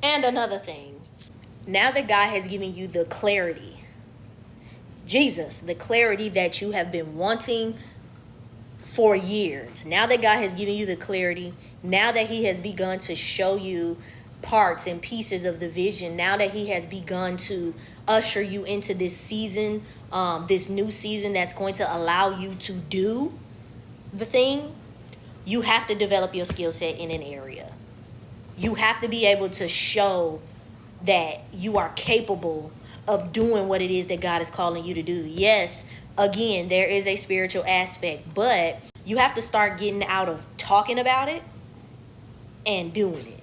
And another thing, now that God has given you the clarity, Jesus, the clarity that you have been wanting for years, now that God has given you the clarity, now that he has begun to show you parts and pieces of the vision, now that he has begun to usher you into this season, this new season that's going to allow you to do the thing, you have to develop your skill set in an area. You have to be able to show that you are capable of doing what it is that God is calling you to do. Yes, again, there is a spiritual aspect, but you have to start getting out of talking about it and doing it.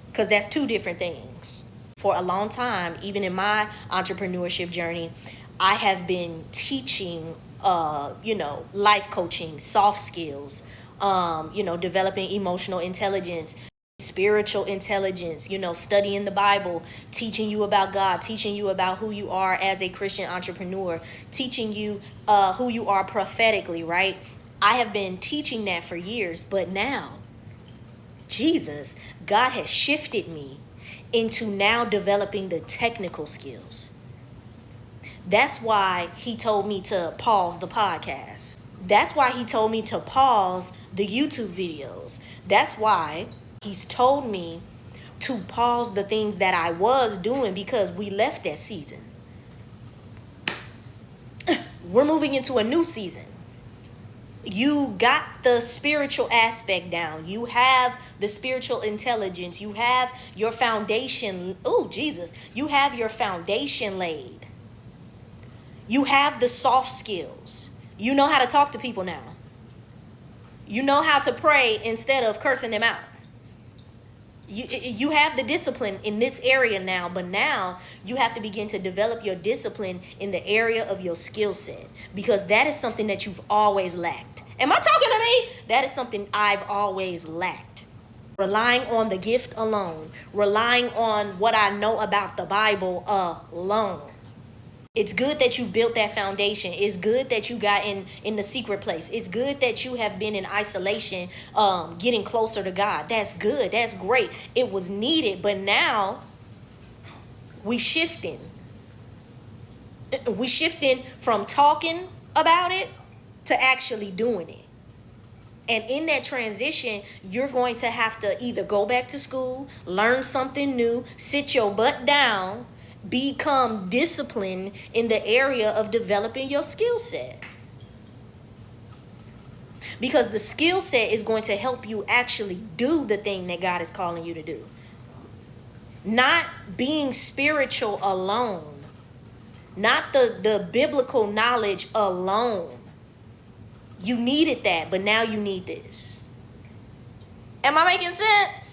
Because that's two different things. For a long time, even in my entrepreneurship journey, I have been teaching, life coaching, soft skills, developing emotional intelligence, spiritual intelligence, studying the Bible, teaching you about God, teaching you about who you are as a Christian entrepreneur, teaching you who you are prophetically, right? I have been teaching that for years, but now, Jesus, God has shifted me into now developing the technical skills. That's why he told me to pause the podcast. That's why he told me to pause the YouTube videos. That's why he's told me to pause the things that I was doing because we left that season. We're moving into a new season. You got the spiritual aspect down. You have the spiritual intelligence. You have your foundation. Oh, Jesus. You have your foundation laid. You have the soft skills. You know how to talk to people now. You know how to pray instead of cursing them out. You have the discipline in this area now, but now you have to begin to develop your discipline in the area of your skill set, because that is something that you've always lacked. Am I talking to me? That is something I've always lacked. Relying on the gift alone, relying on what I know about the Bible alone. It's good that you built that foundation. It's good that you got in the secret place. It's good that you have been in isolation, getting closer to God. That's good. That's great. It was needed. But now we shifting. We shifting from talking about it to actually doing it. And in that transition, you're going to have to either go back to school, learn something new, sit your butt down, become disciplined in the area of developing your skill set. Because the skill set is going to help you actually do the thing that God is calling you to do. Not being spiritual alone. Not the biblical knowledge alone. You needed that, but now you need this. Am I making sense?